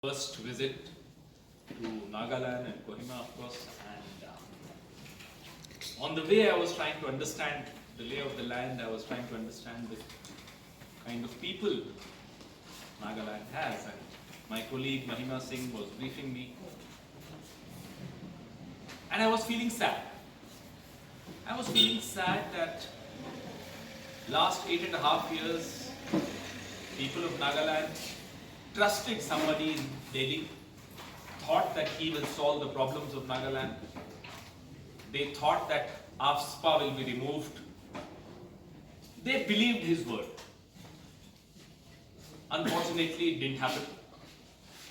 First visit to Nagaland and Kohima, of course, and on the way I was trying to understand the lay of the land. I was trying to understand the kind of people Nagaland has, and my colleague Mahima Singh was briefing me, and I was feeling sad. I was feeling sad that last 8.5 years, people of Nagaland trusted somebody in Delhi, thought that he will solve the problems of Nagaland. They thought that AFSPA will be removed. They believed his word. Unfortunately, it didn't happen.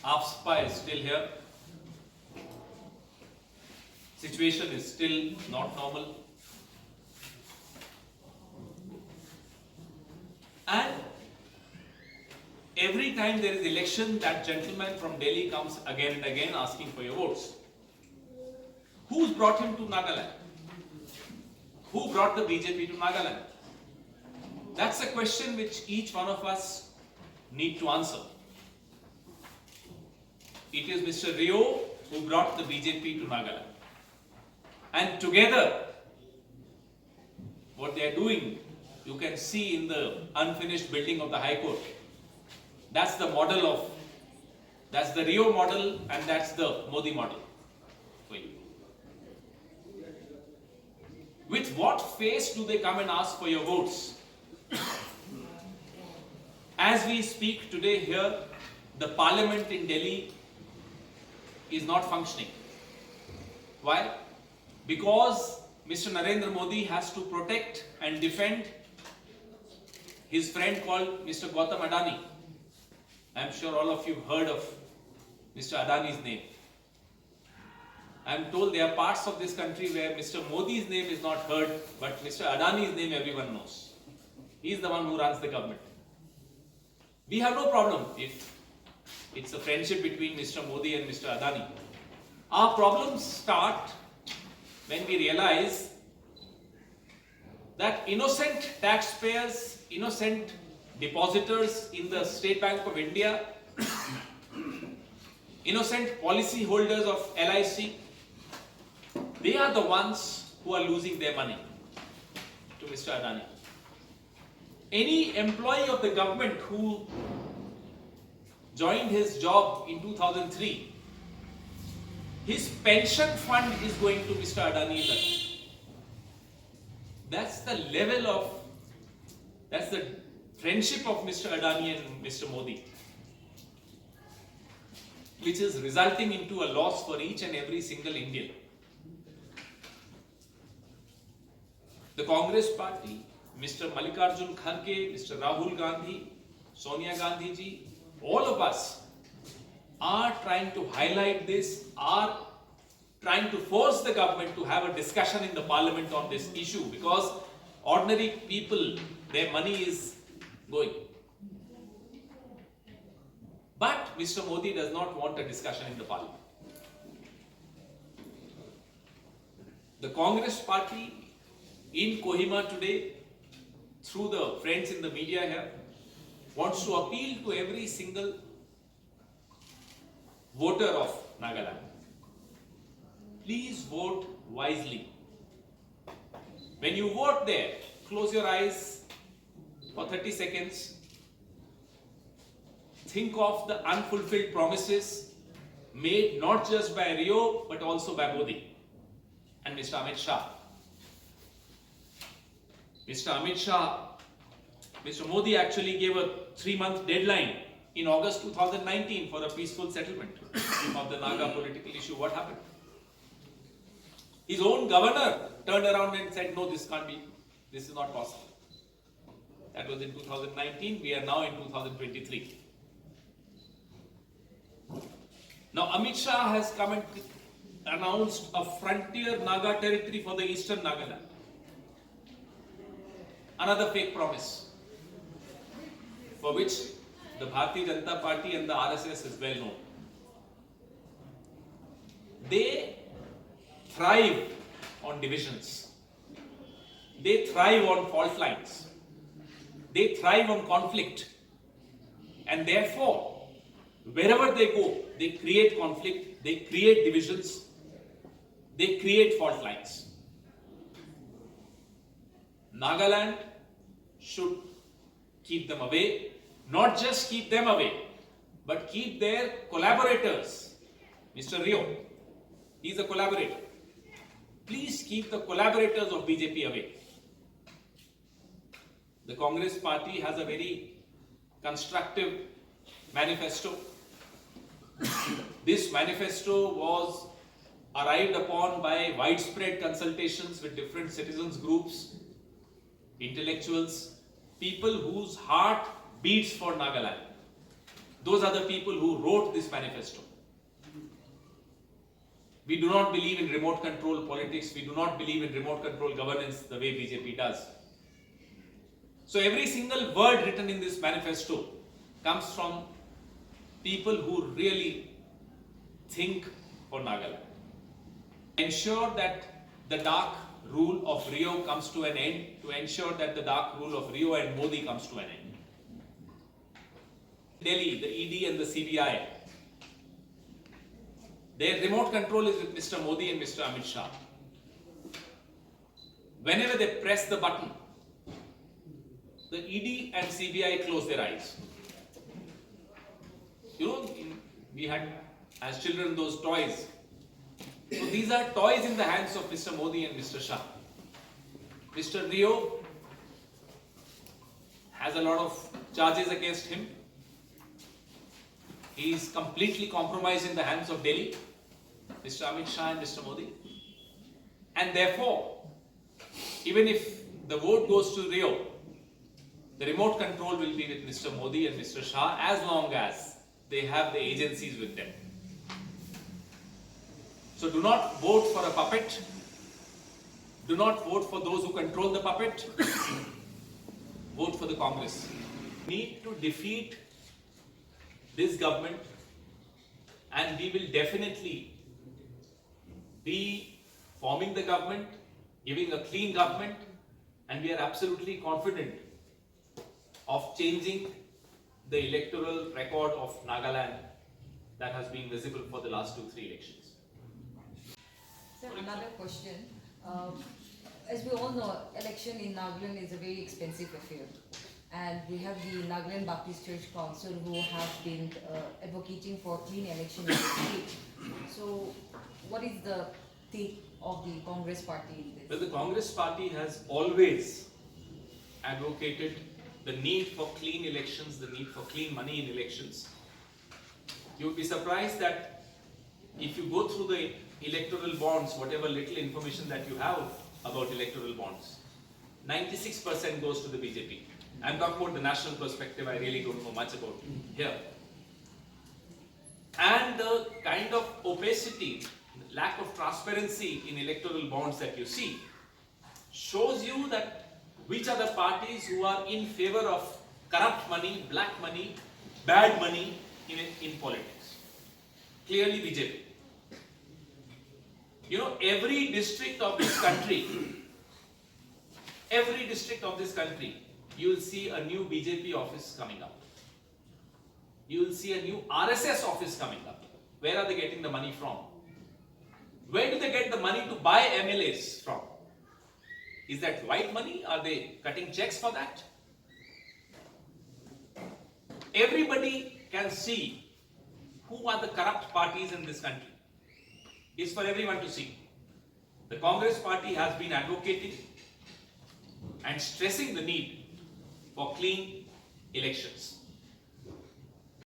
AFSPA is still here. Situation is still not normal. And every time there is election, that gentleman from Delhi comes again and again asking for your votes. Who's brought him to Nagaland? Who brought the BJP to Nagaland? That's a question which each one of us need to answer. It is Mr. Rio who brought the BJP to Nagaland. And together, what they are doing, you can see in the unfinished building of the High Court. That's the model of, that's the Rio model, and that's the Modi model for you. With what face do they come and ask for your votes? As we speak today here, the parliament in Delhi is not functioning. Why? Because Mr. Narendra Modi has to protect and defend his friend called Mr. Gautam Adani. I'm sure all of you heard of Mr. Adani's name. I'm told there are parts of this country where Mr. Modi's name is not heard, but Mr. Adani's name everyone knows. He's the one who runs the government. We have no problem if it's a friendship between Mr. Modi and Mr. Adani. Our problems start when we realize that innocent taxpayers, innocent depositors in the State Bank of India, innocent policy holders of LIC, they are the ones who are losing their money to Mr. Adani. Any employee of the government who joined his job in 2003, his pension fund is going to Mr. Adani. That's the level of, that's the friendship of Mr. Adani and Mr. Modi, which is resulting into a loss for each and every single Indian. The Congress party, Mr. Mallikarjun Kharge, Mr. Rahul Gandhi, Sonia Gandhi ji, all of us are trying to highlight this, are trying to force the government to have a discussion in the parliament on this issue, because ordinary people, their money is going. But Mr. Modi does not want a discussion in the parliament. The Congress party in Kohima today, through the friends in the media here, wants to appeal to every single voter of Nagaland. Please vote wisely. When you vote there, close your eyes for 30 seconds. Think of the unfulfilled promises made not just by Rio but also by Modi and Mr. Amit Shah. Mr. Amit Shah, Mr. Modi actually gave a 3-month deadline in August 2019 for a peaceful settlement of the Naga political issue. What happened? His own governor turned around and said, no, this can't be, this is not possible. That was in 2019, we are now in 2023. Now Amit Shah has come and announced a frontier Naga territory for the eastern Nagaland. Another fake promise, for which the Bharatiya Janata Party and the RSS is well known. They thrive on divisions. They thrive on fault lines. They thrive on conflict. And therefore, Wherever they go, they create conflict, they create divisions, they create fault lines. Nagaland should keep them away, not just keep them away, but keep their collaborators. Mr. Rio, he is a collaborator. Please keep the collaborators of BJP away. The Congress party has a very constructive manifesto. This manifesto was arrived upon by widespread consultations with different citizens groups, intellectuals, people whose heart beats for Nagaland. Those are the people who wrote this manifesto. We do not believe in remote control politics. We do not believe in remote control governance the way BJP does. So every single word written in this manifesto comes from people who really think for Nagaland. Ensure that the dark rule of Rio comes to an end, to ensure that the dark rule of Rio and Modi comes to an end. Delhi, the ED and the CBI, their remote control is with Mr. Modi and Mr. Amit Shah. Whenever they press the button, the ED and CBI close their eyes. You know, we had as children those toys. So these are toys in the hands of Mr. Modi and Mr. Shah. Mr. Rio has a lot of charges against him. He is completely compromised in the hands of Delhi, Mr. Amit Shah and Mr. Modi. And therefore, even if the vote goes to Rio, the remote control will be with Mr. Modi and Mr. Shah as long as they have the agencies with them. So do not vote for a puppet. Do not vote for those who control the puppet. Vote for the Congress. We need to defeat this government, and we will definitely be forming the government, giving a clean government, and we are absolutely confident of changing the electoral record of Nagaland that has been visible for the last 2-3 elections. Sir, another question. As we all know, election in Nagaland is a very expensive affair. And we have the Nagaland Baptist Church Council who have been advocating for clean election in the state. So, what is the take of the Congress party in this? Well, the Congress party has always advocated the need for clean elections, the need for clean money in elections. You would be surprised that if you go through the electoral bonds, whatever little information that you have about electoral bonds, 96% goes to the BJP. I'm talking about the national perspective, I really don't know much about here. And the kind of opacity, lack of transparency in electoral bonds that you see shows you that which are the parties who are in favor of corrupt money, black money, bad money in politics. Clearly BJP. You know, every district of this country, you will see a new BJP office coming up. You will see a new RSS office coming up. Where are they getting the money from? Where do they get the money to buy MLAs from? Is that white money? Are they cutting checks for that? Everybody can see who are the corrupt parties in this country. It's for everyone to see. The Congress party has been advocating and stressing the need for clean elections.